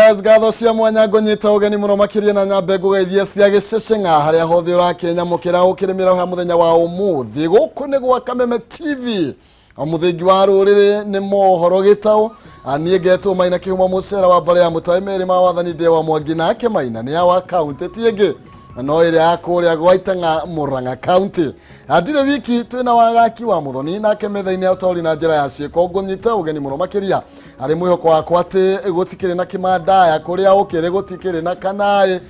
Yes, gatho cia mwanya ngonyita ugeni muno makiria na nyambe gugeithia cia giceceng'a haria hothe ura Kenya mukira ukirimira ha muthenya wa umuthi guku ni gwa Kameme TV omuthingi wa ruriri ni Mohoro gitao anie geto maina kihuma mucera wa bare ya mutaimeri ma wathani de wa Mwangi nake maina ni ya wa county tienge no ire akuria gwaitanga Murang'a county adire wiki twina wagaki wa muthoni nake methaini autori na njira ya cieko ngonyita ugeni muno makiria ari mwihoko wakwa ati gutikire na kimanda ya kuria ukire gutikire na kanae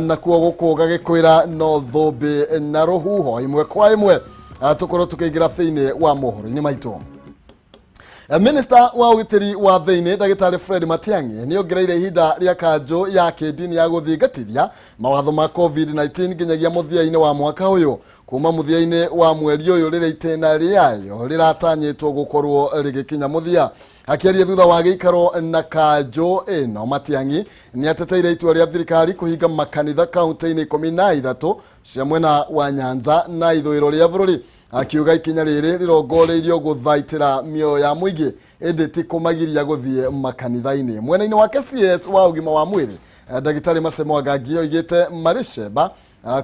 nakuo gukuga gikwira no thumbi na ruhuho imwe kwa imwe tukoro tukigira thiini wa mohoro ni maito. Minister wa ugitiri wa thiini Dagitari Fred Matiang'i ni ongereire ihinda ria kanjo ya kidini ya guthingatithia mawatho ma COVID-19 nginyagia muthiaine wa mwaka uyu kuma muthiaine wa mweri uyu rire itena riayo riratanyitwo gukorwo rigikinya muthia akiaria thutha wa giikaro na kanjo eno Matiang'i ni ateteire itua ria thirikari kuhinga makanitha kaunti-ini 13 cia mwena wa Nyanza na ithwiro ria bururi akiuga ikinya riri rirongoreirio guthaitira mioyo ya muingi indi ti kumagiria guthie makanitha-ini mwena-ini wa CS wa ugima wa mwiri Dagitari Masemo Agagio igite marisheba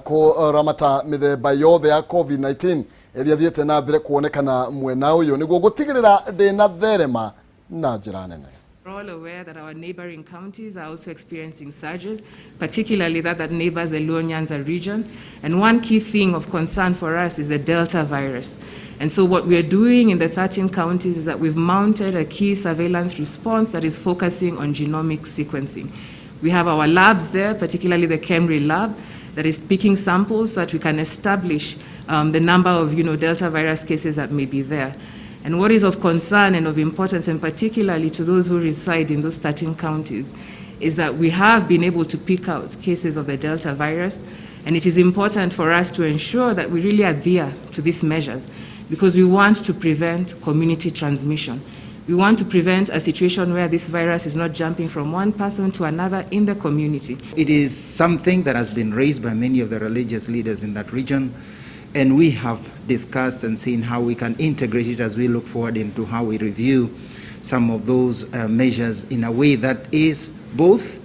kuramata mithemba yothe ya COVID-19 iria thiete na mbere kuonekana mwena uyu niguo gutigirira ndina therema na njira nene. We're all aware that our neighboring counties are also experiencing surges, particularly that neighbors the Luo Nyanza region. And one key thing of concern for us is the Delta virus. And so what we're doing in the 13 counties is that we've mounted a key surveillance response that is focusing on genomic sequencing. We have our labs there, particularly the Kameme lab, that is picking samples so that we can establish the number of Delta virus cases that may be there. And what is of concern and of importance, and particularly to those who reside in those 13 counties, is that we have been able to pick out cases of the Delta virus, and it is important for us to ensure that we really adhere to these measures because we want to prevent community transmission. We want to prevent a situation where this virus is not jumping from one person to another in the community. It is something that has been raised by many of the religious leaders in that region, and we have discussed and seen how we can integrate it as we look forward into how we review some of those measures in a way that is both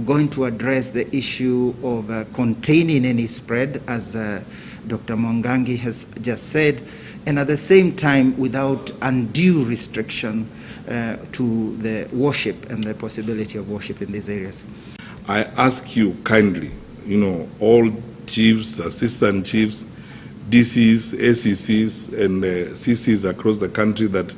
going to address the issue of containing any spread, as Dr. Mwangangi has just said, and at the same time without undue restriction to the worship and the possibility of worship in these areas. I ask you kindly, all chiefs, assistant chiefs, DCs, ACCs, and CCs across the country that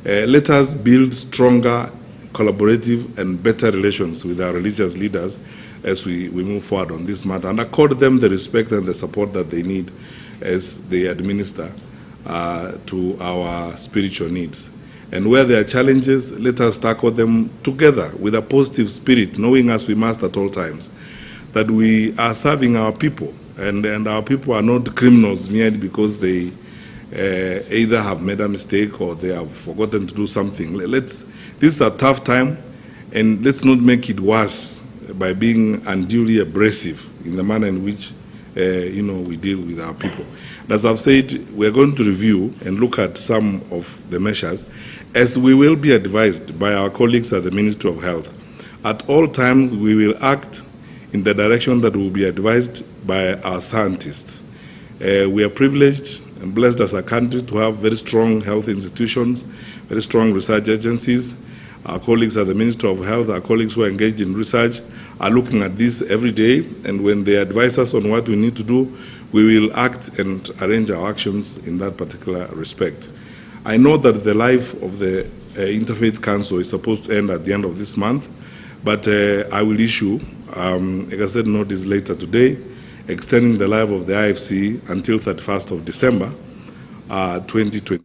let us build stronger, collaborative, and better relations with our religious leaders as we move forward on this matter and accord them the respect and the support that they need as they administer to our spiritual needs. And where there are challenges, let us tackle them together with a positive spirit, knowing as we must at all times that we are serving our people. And our people are not criminals merely because they either have made a mistake or they have forgotten to do something. This is a tough time, and let's not make it worse by being unduly abrasive in the manner in which we deal with our people. And as I've said, we're going to review and look at some of the measures as we will be advised by our colleagues at the Ministry of Health. At all times, we will act in the direction that will be advised by our scientists. We are privileged and blessed as a country to have very strong health institutions, very strong research agencies. Our colleagues at the Ministry of Health, our colleagues who are engaged in research, are looking at this every day, and when they advise us on what we need to do, we will act and arrange our actions in that particular respect. I know that the life of the Interfaith Council is supposed to end at the end of this month, but I will issue like I said, notice later today, extending the life of the IFC until 31st of December 2020.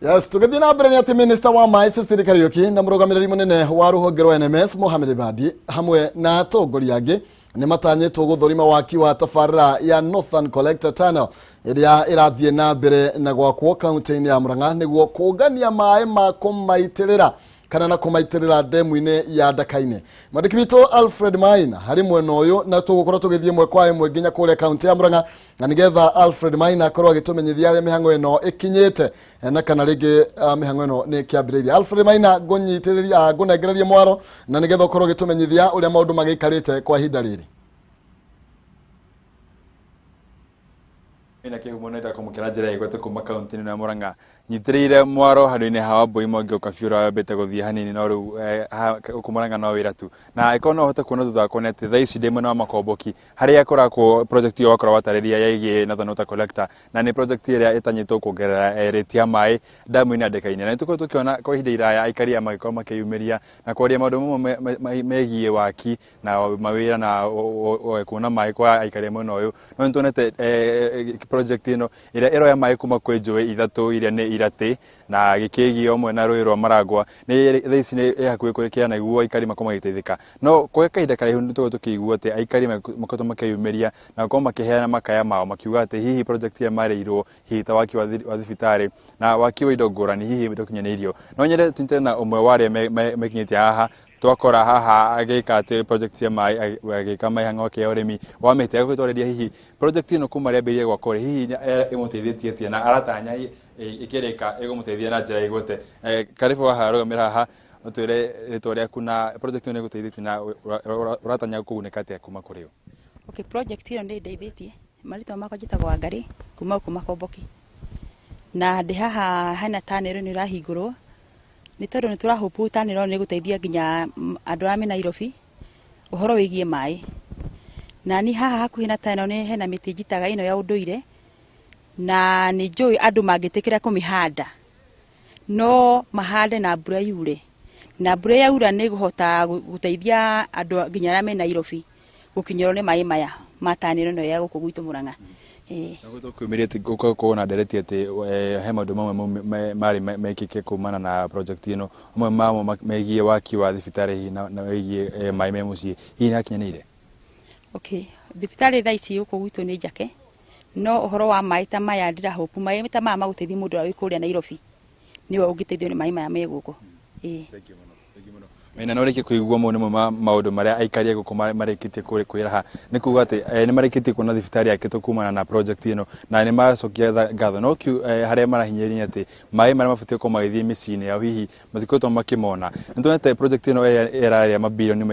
Yes, tugethi na mbere ni ati Minister wa Mai Cecily Kariuki na murugamiriri munene wa ruhonge rwa NMS Mohamed Badi hamwe na atongori angi ni matanyitwo guthurima waki wa tabarĩra ya Northern Collector Tunnel iria irathie na mbere na gwakwo kaunti-ini ya Murang'a niguo kũngania maĩ ma kũmaitirĩra kana na kumaitirira demu-ine ya Ndaka-ine. Mwandiki witũ Alfred Maina harĩ mwena ũyũ, na tũgũkorwo tũgĩthiĩ ĩmwe kwa ĩmwe nginya kũrĩa kaunti ya Murang'a, na nĩgetha Alfred Maina akorwo agĩtũmenyithia harĩa mĩhang'o ĩno ĩkinyĩte na kana rĩngĩ mĩhang'o ĩno nĩ kĩambĩrĩria. Alfred Maina ngũnengererie mwaro na nĩgetha ũkorwo ũgĩtũmenyithia ũrĩa maũndũ magĩikarĩte kwa ihinda rĩrĩ. Ina kihumo nenda kumukira njira igwete kuma kaunti ya Murang'a nyitirire mwaro handu-ini hawa mbui mongi ukafiura wambite guthie hanini no riu kumuranga no wira tu na ikono hote kuona thutha kwa neti thaa ici ndimwe na makomboki haria korako project yo wakora watariria yaigie na thonota collector na ni project iria itanyitwo kuongerera rate ya mai damu-ini ya Ndaka-ine na tuko tukiona kwa ihinda iraya aikaria magikoro makiyumiria na kwaria maundu megie waki na mawira na kuona mai kwa aikaria mwena uyu no ntonete project ino iria iroya mai kuma kwi njui ithatu iria ni irate na gikigi omwe na rũĩ rwa Maragwa ni thaa ici ni hakuhĩ kũrĩkia na iguo aikari makoma gĩteithĩka no kwa kahinda karaihu nĩ tũgũ tũkĩigua atĩ aikari makoretwo makĩyumĩria na gũkorwo makĩheana makaya mao makiuga atĩ hihi project ya marĩirwo hihi ta waki wa thibitarĩ na waki wa indo ngũrani hihi ndũkinyanĩirio no nyende tunyitane na ũmwe wa arĩa mekinyĩtie haha twakora haha agika ati project ya mai agika mai hang'o kia urimi wa mite agwitwareria hihi project ino kuma riambirie gwakore hihi imuteithĩtie atia na aratanya ikirika igumuteithia na njira igwete karibu haha rugamira haha utwire ritwa riaku na project ino iguteithĩtie na uratanya kugunĩka atia kuma kuri yo. Okay, project ino nĩ ndeithĩtie marĩtwa makwa njĩtagwo Wangari kuma Komboki na ndĩ haha hena tanero nĩ rahingũrwo nĩ tondũ nĩ tũrahopu tanero nĩ gũteithia nginya andũ a Nairobi ũhoro wĩgiĩ maĩ na ni haha hakuhĩ na tanero nĩ hena mĩtĩ njitaga ino ya ũndũire na nĩ njũĩ andũ mangĩtĩkĩra kũmĩhanda no mahande na mbura yure na mbura yaura nĩ gũhota gũteithia andũ nginya arĩa Nairobi gũkinyĩrwo nĩ maĩ maya ma tanero ĩno ya gũkũ gwitũ Murang'a. Naguo kwĩmĩrĩte kuona ndereti atĩ he maũndũ mamwe marĩ mekĩke kumana na project ĩno amwe mamo megiĩ waki wa thibitarĩ na megiĩ maĩ me mũciĩ hihi nĩ hakinyanĩire? Okay, thibitarĩ thaa ici gũkũ gwitũ nĩ njake no ũhoro wa maĩ ta maya ndĩrahopu maĩ ta maya magũteithia mũndũ ũrĩa wĩ kũrĩa Nairobi nĩwe ũngĩteithio nĩ maĩ maya me gũkũ. Maina no rĩkie kũigua maũndũ marĩa aikari gũkũ marĩkĩtie kwĩraha nĩ kuuga atĩ nĩ marĩkĩtie kuona thibitarĩ yakĩtwo kumana na project ĩno na nĩ macokia ngatho no harĩa marahinyĩrĩria atĩ maĩ marĩa mabatiĩ gũkorwo magĩthiĩ mĩciĩ-inĩ yao hihi matikoretwo makĩmona. Nĩ tuonete project ĩno ĩrarĩa mabirioni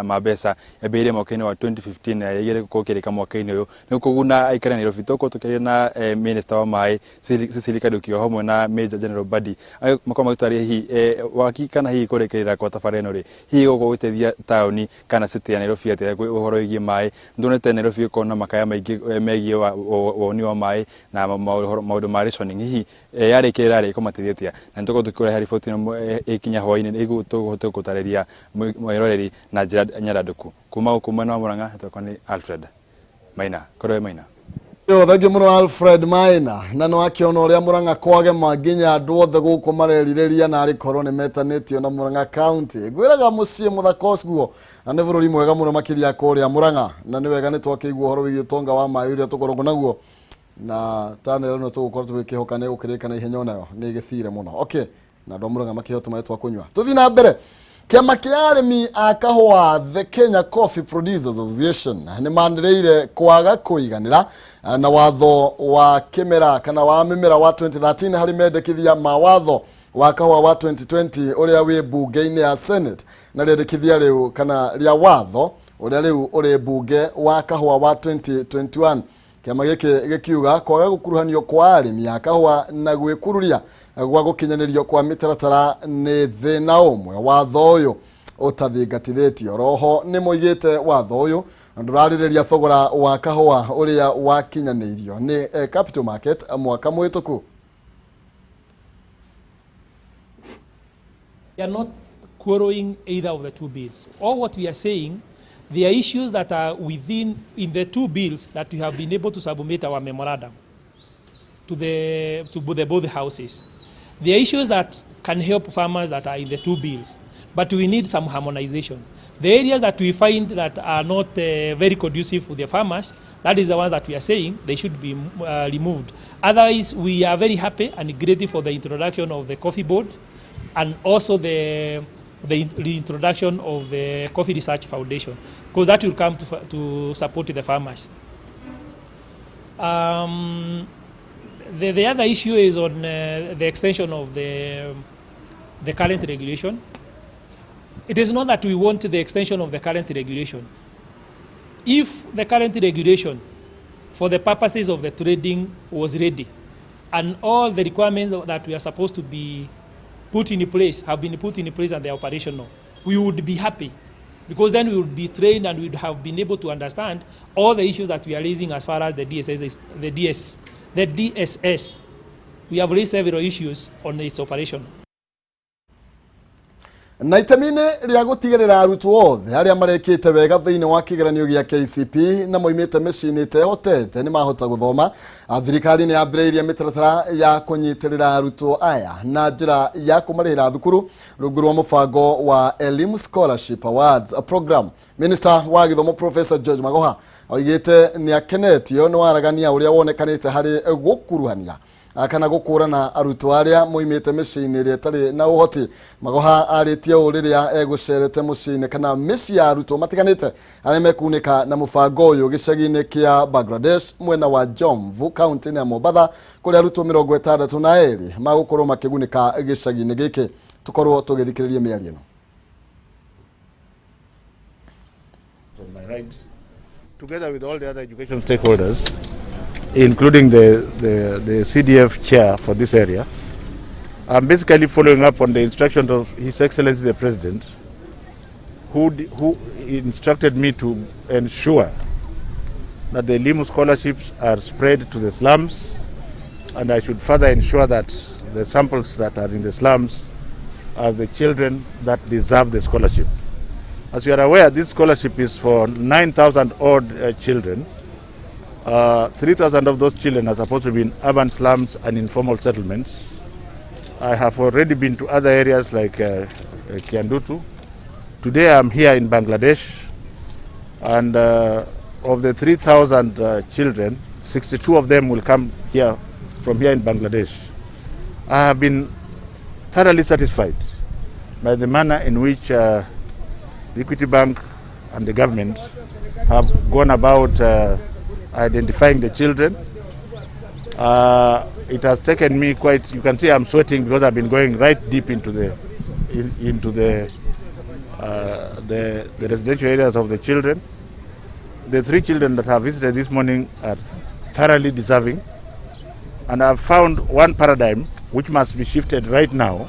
ma mbeca yambĩrĩirie mwaka-inĩ wa 2015 na yaigĩrĩire gũkorwo ĩkĩrĩka mwaka-inĩ ũyũ nĩ gũkũguna aikari a Nairobi. Tũkorwo tũkĩaria na minister wa maĩ Cecily Kariuki hamwe na Major General Badi makorwo magĩtwarĩria hihi waki kana hihi kũrĩkĩrĩra kwa tabarĩra ĩno hihi gũgũteithia taũni kana city ya Nairobi atĩ ũhoro wĩgiĩ maĩ. Nĩtuonete Nairobi ĩkorwo na makaya maingĩ megiĩ woni wa maĩ na maũndũ ma rationing hihi yarĩkĩrĩra ĩkũmateithia atia na nĩtũkorwo tũkĩrehe riboti ĩno ĩkinya hwaĩ-inĩ nĩguo tũhote gũtarĩria mwĩroreri na njĩra nyandandũku. Kuma gũkũ mwena wa Murang'a nĩtwakwa nĩ Alfred Maina. Korwo Maina. Thangi muno Alfred Maina na no akiona uria Murang'a kwage maginya andu othe guku marerireria na ari korwo ni metanitio na Murang'a county gwiraga mucie muthakos guo na ni bururi mwega muno makiria kuria Murang'a na ni wega ni twakigwa horo wigi tonga wa maĩ uria tukoragwo naguo na tanero no tugukorwo tugikihoka ni gukirika na ihenya nayo ni githire muno. Okay, na ndo Murang'a makihota maĩ twa kunywa tuthi na mbere. Kiama kia arimi a kahũa the Kenya Coffee Producers Association nĩ manĩrĩire kwaga kũiganĩra na watho wa kĩmera kana wa mĩmera wa 2013 harĩ mendekithia ma watho wa kahũa wa 2020 ũrĩa wĩ bunge-inĩ ya Senate na rĩendekithia rĩu kana rĩa watho ũrĩa rĩu ũrĩ bunge wa kahũa wa 2021. Kiama gĩkĩ gĩkiuga kwaga gũkuruhanio kwa arimi a kahũa na gwĩkururia gwa gũkinyanĩrio kwa mĩtaratara nĩ thĩna ũmwe watho ũyũ ũtathingatithĩtio. Roho nĩ moigĩte watho ũyũ ndũrarĩrĩria thogora wa kahũa ũrĩa wakinyanĩirio nĩ Capital Market mwaka mũhĩtũku. We are not quarreling either of the two bills. All what we are saying, there are issues that are within in the two bills that we have been able to submit our memorandum to both houses. There are issues that can help farmers that are in the two bills, but we need some harmonization. The areas that we find that are not very conducive for the farmers, that is the ones that we are saying they should be removed. Otherwise, we are very happy and grateful for the introduction of the coffee board and also the introduction of the Coffee Research Foundation, because that will come to support the farmers. The other issue is on the extension of the current regulation. It is not that we want the extension of the current regulation. If the current regulation for the purposes of the trading was ready and all the requirements that we are supposed to be put in place have been put in place and they are operational, we would be happy, because then we would be trained and we would have been able to understand all the issues that we are raising as far as the DSS. We have raised several issues on its operation. Na itamine ria gutigarira arutwo othe aria marekite wega thiini wa kigeranio gia KCP na moimite micini te hotete ni mahota guthoma. Thirikari ni yambiriirie mitaratara ya kunyitirira arutwo aya na njira ya kumarira thukuru rungu rwa mubango wa Elimu Scholarship Awards program. Minister wa githomo Professor George Magoha oigite ni akenetio ni waragania uria wonekanite hari gukuruhania akana gukurana arutwo aria moimite micini iria tari na uhoti. Magoha aritie uriria egucerete mucini kana mici ya arutwo matiganite aria mekunika na mubango uyu gicagi-ini kia Bangladesh mwena wa Jomvu county ya Mombasa kuri arutwo 62 magukorwo makigunika gicagi-ini giki. Tukorwo tugithikiriria miario ino. On my right, together with all the other education stakeholders, including the CDF chair for this area, I'm basically following up on the instructions of His Excellency the President, who instructed me to ensure that the Elimu scholarships are spread to the slums, and I should further ensure that the samples that are in the slums are the children that deserve the scholarship. As you are aware, this scholarship is for 9,000 odd children. 3,000 of those children are supposed to be in urban slums and informal settlements. I have already been to other areas like Kiandutu. Today I'm here in Bangladesh, and of the 3,000 children, 62 of them will come here from here in Bangladesh. I have been thoroughly satisfied by the manner in which the Equity Bank and the government have gone about identifying the children. It has taken me quite, you can see I'm sweating because I've been going right deep into the residential areas of the children. The 3 children that I visited this morning are thoroughly deserving, and I've found one paradigm which must be shifted right now,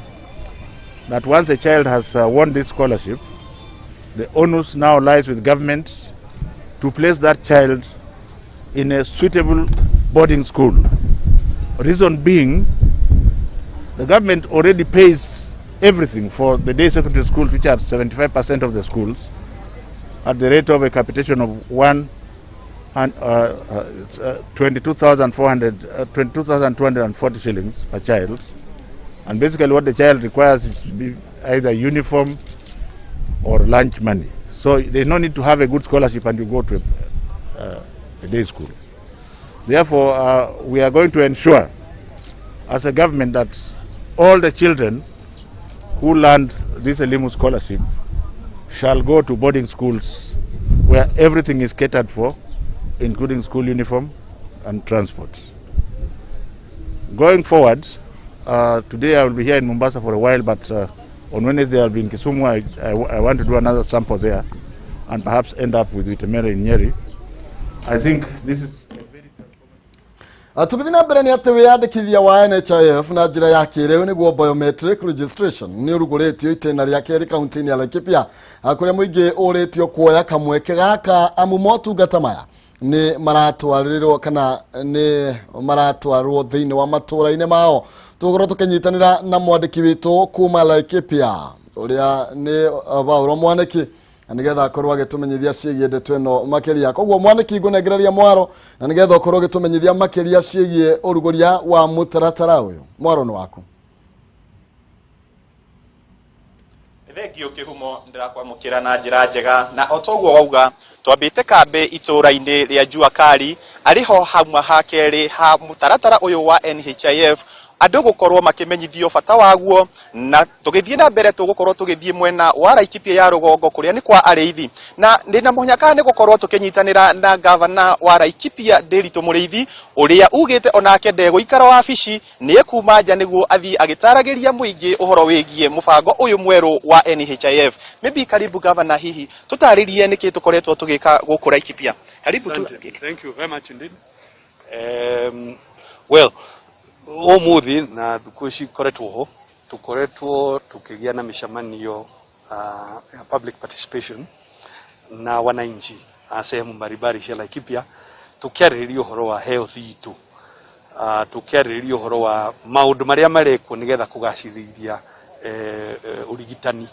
that once a child has won this scholarship, the onus now lies with government to place that child in a suitable boarding school. Reason being, the government already pays everything for the day secondary schools, which are 75% of the schools, at the rate of a capitation of 22,240 shillings per child. And basically what the child requires is either uniform or lunch money. So there's no need to have a good scholarship and you go to a day school. Therefore, we are going to ensure as a government that all the children who land this Elimu scholarship shall go to boarding schools where everything is catered for, including school uniform and transport. Going forward, today I will be here in Mombasa for a while, but on Wednesday I'll be in Kisumu. I want to do another sample there and perhaps end up with Witemere in Nyeri. I think this is a very Tubithina mbere ni ati wiyandikithia wa NHIF na njira ya kiriu niguo biometric registration ni uruguritio itena ria keri kaunti-ini ya Laikipia kuria muingi uritio kuoya kamweke gaka amu motungata maya ni maratwarirwo kana ni maratwarwo thiini wa matura-ini mao. Tugorwo tukinyitanira na mwandiki witu kuma Laikipia uria ni Bauro Mwaniki nigetha akorwo agitumenyithia ciĩgie ndeto ĩno makiria. Koguo Mwaniki ngunegereria Mwaro na nigetha akorwo agitumenyithia makiria ciĩgie uruguria wa mutaratara uyu. Mwaro ni waku. Thengio kihumo ndirakwamukira na njira njega na otoguo wauga twambite kambe itura-ini ria Jua Kari ariho hamwe hakeri ha mutaratara uyu wa NHIF andu gukorwo makimenyithio bata waguo na tugithie na mbere tugukorwo tugithie mwena wa Laikipia ya rugongo kuria ni kwa ariithi na ndina munyaka ni gukorwo tukinyitanira na governor wa Laikipia Ndiritu Muriithi uria ugite onake ndego ikara wabici ni kuma nja niguo athii agitaragiria muingi uhoro wigie mubango uyu mweru wa NHIF. Maybe karibu governor, hihi tutaririe niki tukoretwo tugika guku Laikipia. Karibu tu. Thank you very much indeed. Well, umuthi na thukuci koretwo ho tukoretwo tukigia na mishamanio ya public participation na wananchi sehemu mbalimbali cia Laikipia tukiarĩrĩria ũhoro wa health itu, tukiarĩrĩria ũhoro wa maũndũ marĩa marekwo nigetha kũgacĩrithia urigitani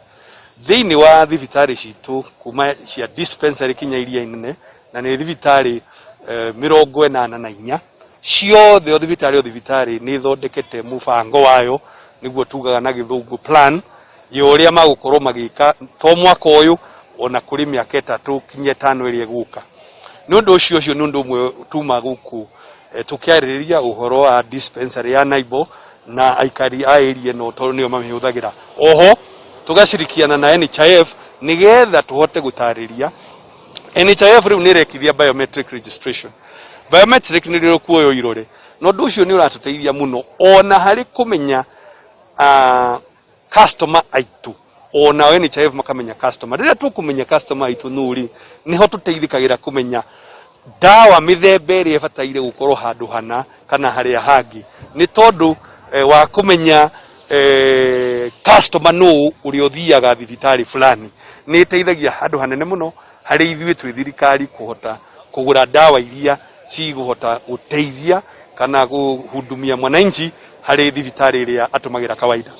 thĩinĩ wa thibitarĩ citũ kuma cia dispensary kinya iria inene na nĩ thibitarĩ 84 ciothe thibitarĩ nĩ ithondekete mũbango wayo niguo tugaga na gĩthũngũ plan yoria magũkorwo magĩka to mwaka ũyũ ona kũrĩ mĩaka 3 kinya 5 ĩrĩa ĩgũka. Nĩ ũndũ ũcio nĩ ũndũ ũmwe tuma gũkũ tukiarĩrĩria ũhoro wa dispensary ya Naibo na aikari a area no tondũ nĩo mamĩhũthagĩra. Oho tugacirikiana na NHIF nigetha tuhote gutarĩria NHIF rĩu nĩ rekithia biometric registration. Biometric nĩ rĩo kuoyo irore. No ũndũ ũcio nĩ ũratũteithia mũno ona harĩ kũmenya customer aitu ona NHIF makamenya customer. Rĩrĩa tũkũmenya customer aitu nũri niho tũteithĩkagĩra kũmenya dawa mĩthemba ĩrĩa ĩbataire gũkorwo handũ hana kana harĩa hangĩ nĩ tondũ wa kũmenya customer no ũrĩa ũthiaga thibitarĩ fulani nĩ ĩteithagia handũ hanene mũno harĩ ithuĩ twĩ thirikari kũhota kũgũra dawa iria cigũhota gũteithia kana kũhudumia mwananchi harĩ thibitarĩ ĩrĩa atũmagĩra kawaida.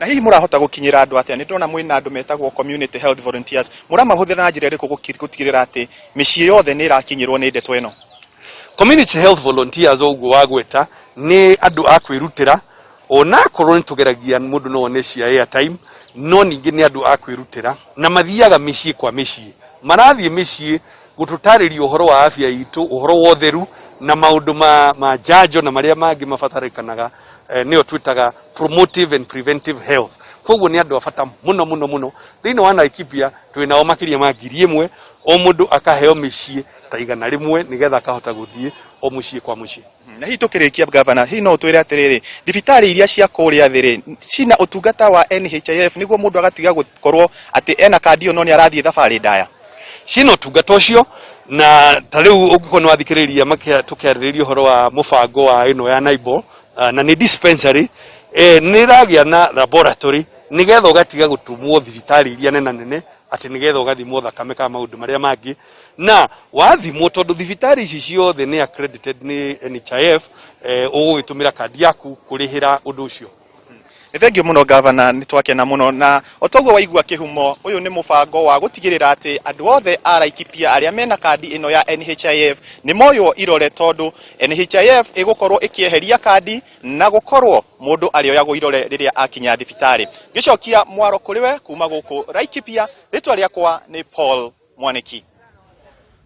Na hihi murahota gukinyira andu atia? Ni ndona mwina andu metagwo community health volunteers, muramahũthĩra na njĩra ĩrĩkũ gũtigĩrĩra ati mĩciĩ yothe nĩ ĩrakinyĩrwo nĩ ndeto ĩno? Community health volunteers ũguo wagweta nĩ andũ a kwĩrutĩra ona korwo nĩ tũgeragia mũndũ no one cia airtime no ningĩ nĩ andũ a kwĩrutĩra na mathiaga mĩciĩ kwa mĩciĩ, marathiĩ mĩciĩ gũtũtarĩria ũhoro wa afya itũ, ũhoro wa ũtheru na maũndũ ma njanjo na marĩa mangĩ mabatarĩkanaga nĩo twĩtaga promotive and preventive health. Koguo nĩ andũ a bata mũno thĩinĩ wa Laikipia twĩnao makĩria ma 1,000 o mũndũ akaheo mĩciĩ ta 100 nigetha akahota gũthiĩ o mũciĩ kwa mũciĩ. Na hihi tukĩrĩkia governor, hihi no twĩre atĩrĩrĩ thibitarĩ iria cia kũrĩa thĩrĩ cina ũtungata wa NHIF niguo mũndũ agatiga gũkorwo atĩ ena kandi ĩyo no nĩ arathiĩ thabarĩ ndaya? Cina ũtungata ũcio na ta rĩu ũngĩkorwo nĩ wathikĩrĩria tũkĩarĩrĩria ũhoro wa mũbango wa ĩno ya Naibo na nĩ dispensary nĩ ragĩa na laboratory nigetha ũgatiga gũtumwo thibitarĩ iria nene atĩ nigetha ũgathimwo thakame kana maũndũ marĩa mangĩ na wathimwo tondũ thibitarĩ ici ciothe nĩ accredited nĩ NHIF ũgũgĩtũmĩra kandi yaku kũrĩhĩra ũndũ ũcio. Nĩ thengio mũno governor, nĩ twakena mũno na otoguo waigua kĩhumo ũyũ nĩ mũbango wa gũtigĩrĩra atĩ andũ othe a Laikipia arĩa mena kandi ĩno ya NHIF nĩ moywo irore tondũ NHIF ĩgũkorwo ĩkĩeheria kandi na gũkorwo mũndũ arĩoyagwo irore rĩrĩa akinya thibitarĩ. Gĩcokia mwaro kũrĩ we kuma gũkũ Laikipia, rĩtwa rĩakwa nĩ Paul Mwaniki.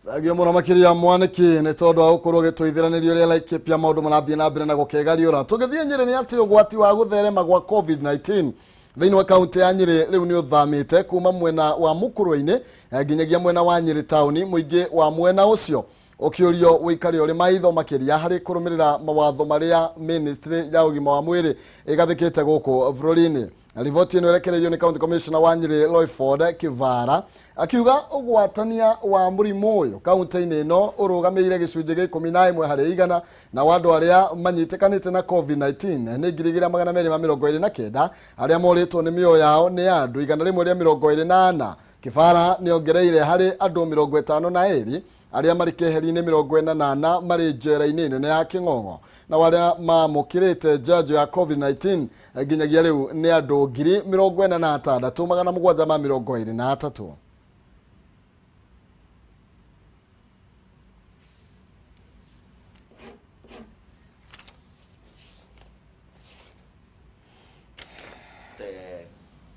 Thagio mũno makĩria Mwaniki nĩ tondũ wa gũkorwo gĩtũithĩranĩrio rĩa Laikipia maũndũ marathiĩ na mbere na gũkegariũra. Tũgĩthiĩ Nyĩrĩ nĩ atĩ ũgwati wa gũtherema gwa COVID-19 thĩinĩ wa kaunti ya Nyĩrĩ rĩu nĩ ũthamĩte kuma mwena wa Mũkũrũ-inĩ nginyagia mwena wa Nyĩrĩ taũni, mũingĩ wa mwena ũcio ũkĩũrio wĩikare ũrĩ maitho makĩria harĩ kũrũmĩrĩra mawatho marĩa ministry ya ũgima wa mwĩrĩ ĩgathĩkĩte gũkũ bũrũri-inĩ. Riboti ĩno ĩrekereirio nĩ county commissioner wa Nyĩrĩ Loyford Kivara akiuga ũgwatania wa mũrimũ ũyũ kaunti-inĩ ĩno ũrũgamĩire gĩcunjĩ gĩa 11 harĩ igana na andũ arĩa manyitĩkanĩte na COVID-19 nĩ 229 arĩa morĩtwo nĩ mĩoyo yao nĩ andũ 124. Kivara nĩ ongereire harĩ andũ 52 arĩa marĩ keheri-inĩ 48 marĩ njera-inĩ nene ya Kĩng'ong'o na arĩa mamũkĩrĩte njanjo ya COVID-19 nginyagia rĩu nĩ andũ 46,723.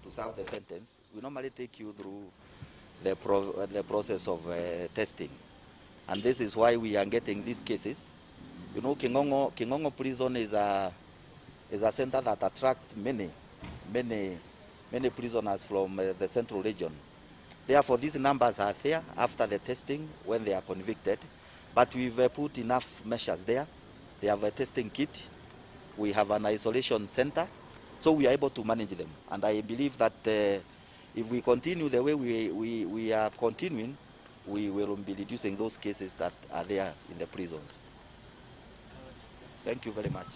To serve the sentence, we normally take you through the process of testing, and this is why we are getting these cases. You know, Kĩng'ong'o prison is a is a center that attracts many prisoners from the central region. Therefore, these numbers are there after the testing when they are convicted. But we've put enough measures there. They have a testing kit. We have an isolation center. So we are able to manage them. And I believe that if we continue the way we are continuing, we will be reducing those cases that are there in the prisons. Thank you very much.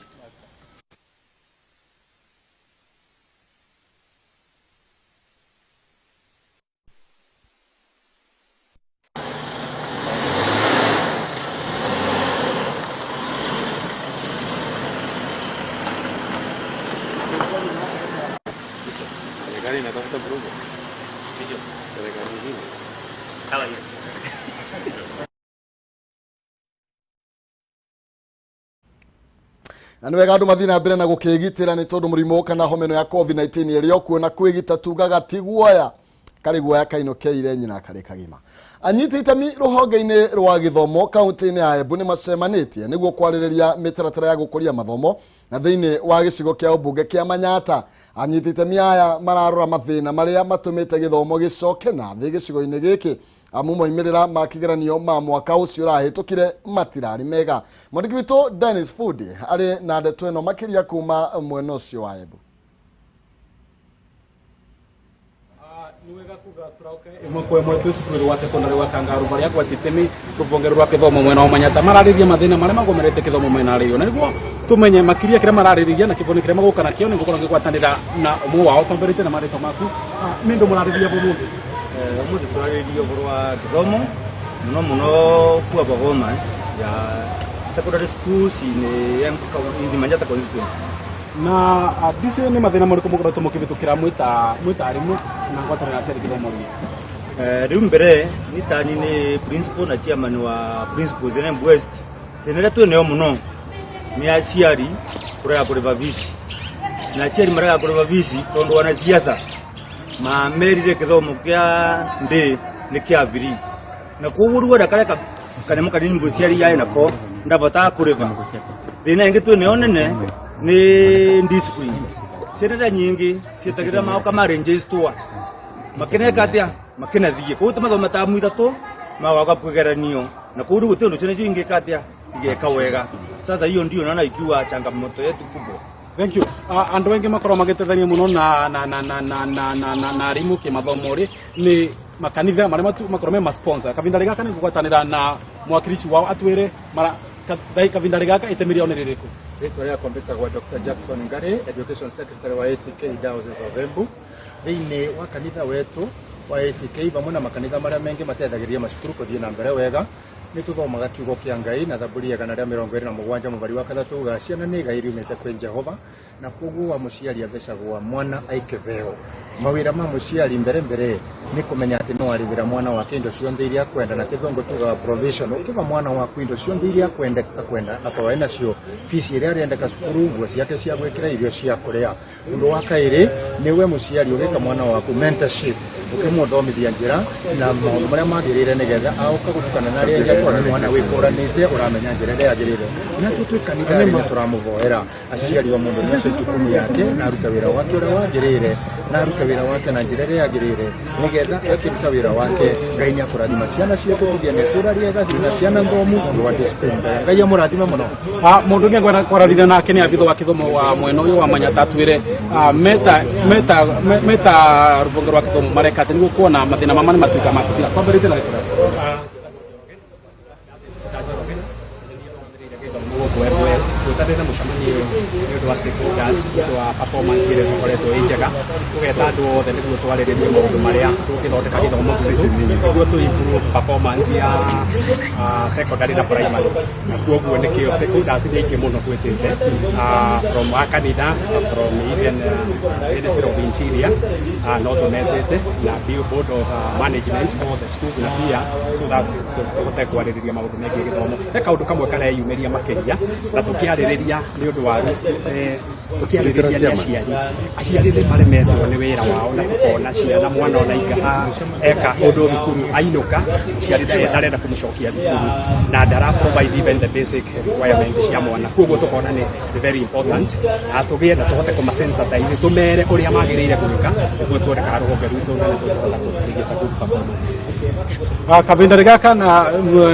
Na nĩ wega andũ mathiĩ na mbere na gũkĩgitĩra nĩ tondũ mũrimũ kana homeno ya COVID-19 ĩrĩ okuo na kwĩgita tugaga ti guoya karĩ guoya kainũkĩire nyina karĩ kagima. Anyiti itemi rũhonge-inĩ rwa gĩthomo kaunti-inĩ ya Embu nĩ macemanĩtie nĩguo kwarĩrĩria mĩtaratara ya gũkũria mathomo na thĩinĩ wa gĩcigo kĩa ũmbunge kĩa Manyata. Anyiti itemi aya mararora mathĩna marĩa matũmĩte gĩthomo gĩcoke na thĩ gĩcigo-inĩ gĩkĩ amu moimĩrĩra ma kĩgeranio ma mwaka ũcio ũrahĩtũkire matirarĩ mega. Mwandĩki witũ Dennis Fudi arĩ na ndeto ĩno makĩria kuma mwena ũcio wa Embu. Nĩ wega kuga turauke ĩmwe kwa ĩmwe twĩ cukuru wa secondary wa Kangaru marĩa gwatĩte nĩ rũhonge rwa gĩthomo mwena wa Manyata mararĩrĩria mathĩna marĩa magomerete gĩthomo mwena rĩo na nĩguo tumenye makĩria kĩrĩa mararĩrĩria na kĩboni kĩrĩa magũka nakĩo nĩ gũkorwo gĩgwatanĩra na ũmwe wao tomberete na marĩtwa maku nĩ ndũ mũrarĩrĩria ũmũthĩ. Ũmũthĩ tũrarĩrĩria ũhoro wa gĩthomo mũno kwa performance ya secondary schools in Manyata constituency. Na dise nĩ mathĩna marĩkũ mũkoretwo mũkĩbĩtũkĩra mwĩta arimũ na ngwatanĩra aciari gĩthomo gĩkĩ? Rĩu mbere nĩ tani nĩ principal na chairman wa principals in Embu West tĩnĩrĩa twĩneo mũno nĩ aciari kũrega kũrĩba visi na aciari marega kũrĩba visi tondũ wanasiasa mamerire gĩthomo kĩa ndĩ nĩ kĩa viri na koguo rũgũra kareka kanemo kanini mũciari yae nako ndabata kũrĩba thĩna ingĩ twĩneo nene nĩ discipline ciana nyingĩ cietagĩrĩra mao kama range store makeneka atĩa makenathiĩ koguo mathoma ta mũitatũ magaga kũgeranio na koguo gũtirĩ ũndũ ciana ingĩka atĩa ingĩka wega. Sasa hiyo ndio naona ikiwa changamoto yetu kubwa. Thank you. Andũ aingĩ makorwo magĩteithania mũno na arimũ kĩmathomo rĩ nĩ makanitha marĩa makorwo me sponsor kabindari gaka nĩ gũgwatanĩra na mwakilishi wao atwĩre kabindari gaka itemi rĩao nĩ rĩrĩkũ? Rĩtwa rĩakwa mbĩtagwo Dr. Jackson Ngare, Education Secretary wa ACK Diocese of Embu. Thĩinĩ wa kanitha wetu wa ACK vamwe na makanitha marĩa mengĩ mateithagĩrĩria macukuru kũthiĩ na mbere wega nĩ tũthomaga kiugo kĩa Ngai na Thaburi ya 127 mũbari wa kathatu ga ciana nĩ Ngai riumĩte kwĩ Jehova na koguo wa mũciari athecagwo mwana aike veo. Mawĩra ma mũciari mbere nĩ kũmenya atĩ no arĩhĩra mwana wake indo ciothe iria kwenda na kĩthũngũ tugaga provision. Ũkiva mwana waku indo ciothe iria kwenda akorwo ena cio fees iria arendeka cukuru, nguo ciake cia gwĩkĩra, irio cia kũrĩa. Ũndũ wa kaĩrĩ nĩwe mũciari ũgĩka mwana waku mentorship ũkĩmũthomithia njĩra na maũndũ marĩa magĩrĩire nĩgetha aũka gũtukana na arĩa angĩ akorwo nĩ mwana wĩkũranĩte ũramenya njĩra ĩrĩa yagĩrĩire. Na twĩ kanitha nĩ tũramũvoera aciari wa mũndũ nĩ jukumu yake na aruta wĩra wake ũrĩa wagĩrĩire na aruta wĩra wake na njĩra ĩrĩa yagĩrĩire nĩgetha akĩruta wĩra wake Ngai nĩ akũrathima ciana ciake tũgĩe nĩ itũra rĩega na ciana thomu ũndũ wa discipline. Ngai amũrathime mũno. Mũndũ ũngĩ kwarĩria nake nĩ abitho wa gĩthomo wa mwena ũyũ wa Manyata atwĩre meta rũhonge rwa gĩthomo mareka atĩ nĩguo kuona mathĩna mamwe nĩ matuĩka makĩthira kwambĩrĩte na tũtarĩte mũcemanio nĩ ũndũ wa stakeholders nĩ ũndũ wa performance ĩrĩa tũkoretwo ĩ njega tũgeta andũ othe nĩguo twarĩrĩrie maũndũ marĩa tũngĩthondeka gĩthomo gitũ nĩguo tũ improve performance ya secondary na primary. Na kuoguo nĩkĩo stakeholders nĩ aingĩ mũno twĩtĩte from makanitha, from even Ministry of Interior no tũmetĩte na board of management for the schools na pia so that tũhote kwarĩrĩria maũndũ megiĩ gĩthomo. Nĩ kaũndũ kamwe kareyumĩria makĩria na tũkĩarĩrĩria tukĩarĩrĩria nĩ ũndũ wa tukĩarĩrĩria nĩ aciari nĩ maremetwo nĩ wĩra wao na tukona ciana mwana ona eka ũndũ thukuru ainũka aciari ndarenda kũmũcokia thukuru na ndara provide even the basic requirements cia mwana, koguo tukona nĩ very important tũgĩenda tũhote kũmasensitize tũmere ũrĩa magĩrĩire gwĩka nĩguo tuonekaga rũhonge rwitũ na tũhote kũregister good performance. Kavinda gaka na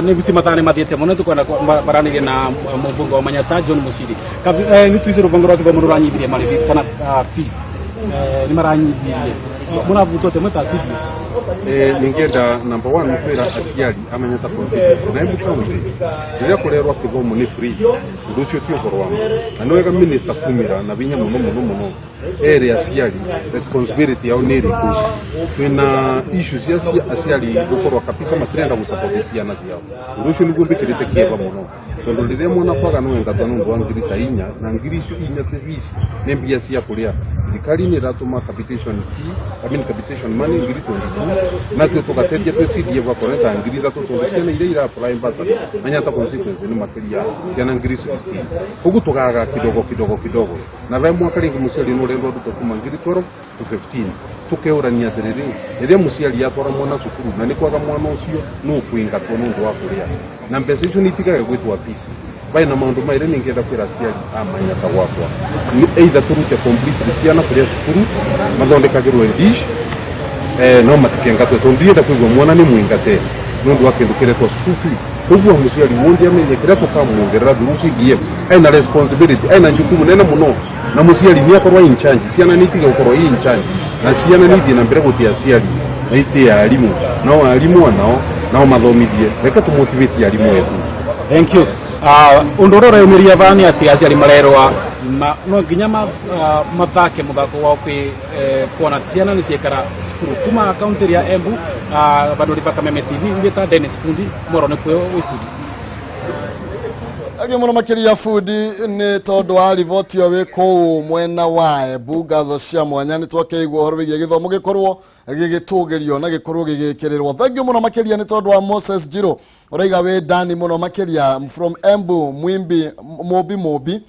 nĩ gũcimathane mathiĩte mũno tukona baranĩrie na mũmbunge wa Manyata John Muciri. Nĩ tuici rũhonge rwa gĩthomo rũranyihirie marĩhi kana fees nĩ maranyihirie mũravutwo te mũtacidi. Ningenda number 1 kwĩra aciari Manyata constituency na Embu County rĩrĩa kũrerwo gĩthomo nĩ free ũndũ ũcio ti ũhoro wa na nĩ wega minister kumĩra na binya mũno area aciari responsibility yao nĩ ĩrĩkũ. Kwĩna issues cia aciari gũkorwo kabisa matirenda gũsupport ciana ciao, ũndũ ũcio nĩguo mbĩkĩrĩte kĩeba mũno tondũ rĩrĩa mwana kwaga no engatwa nĩ ũndũ wa ngiri ta inya na ngiri icio inya fees nĩ mbia cia kũrĩa thirikari nĩ ĩratũma capitation money ngiri 22 na tũgateithia twĩ CDF gwakoreta ngiri 3 tondũ ciana iria ira-apply Bursary Manyata constituency nĩ makĩria ciana ngiri 16, koguo tũgaga kidogo na vya mwaka rĩngĩ mũciari no rendo tũtuma ngiri 12 to 15 tukeũrania atĩrĩrĩ rĩrĩa mũciari atwara mwana cukuru na nĩ kwaga mwana ũcio no kũingatwo nĩ ũndũ wa kũrĩa na mbeca icio nĩ itigage gwĩtwo afisi bai na maũndũ mairĩ ningĩenda kwĩra aciari Manyata gwakwa either tũrute complete ciana kũrĩa cukuru mathondekagĩrwo dish no matikengatwe tondũ ndienda kũigua mwana nĩ mũingate nĩ ũndũ wa kĩndũ kĩretwo school fee. Koguo mũciari wothe amenye kĩrĩa tũkamwongerera through CDF ena responsibility ena jukumu nene mũno na mũciari nĩ akorwo in charge, ciana nĩ itige gũkorwo in charge na ciana nĩ ithiĩ na mbere gũtia aciari na itie arimũ nao arimũ nao mathomithie reke tũmotivate arimũ etu. Thank you. Ũndũ ũrĩa ũreyumĩria haha nĩ atĩ aciari marerwa no nginya mathake mũthako wa kuona ciana nĩ ciekara cukuru kuma kaunti ya Embu. Bandũ rĩ Kameme TV mbĩta Dennis Fundi Mohoro nĩ kwĩyo wĩ studio. Agĩ mũno makĩria Fundi nĩ tondũ wa riboti ĩyo wĩ kũu mwena wa Embu ngatho cia mwanya nĩ twakĩigua ũhoro wĩgiĩ gĩthomo gĩkorwo gĩgĩtũgĩrio na gĩkorwo gĩgĩkĩrĩrwo. Thengio mũno makĩria nĩ tondũ wa Moses Jiro ũraiga wĩ Dani mũno makĩria from Embu Mwimbi Mobi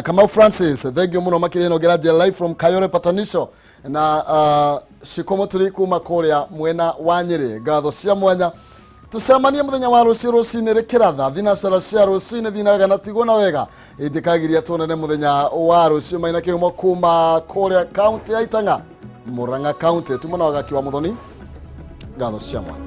Kamau Francis. Thengio mũno makĩria no geradia live from Kayore Patanisho na Shikomo turi kuma kũrĩa mwena wa Nyĩrĩ ngatho cia mwanya. Tucemanie muthenya wa rũcinĩ rĩkĩratha thinacara cia rũcinĩ thinaga na tigwo na wega indikagiria tuonane muthenya wa rũciũ maina kĩhumo kuma kũrĩa kaunti ya Itanga Murang'a County tumona wagaki wa Muthoni ngatho cia mwanya.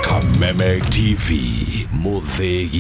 Kameme TV Muthegi.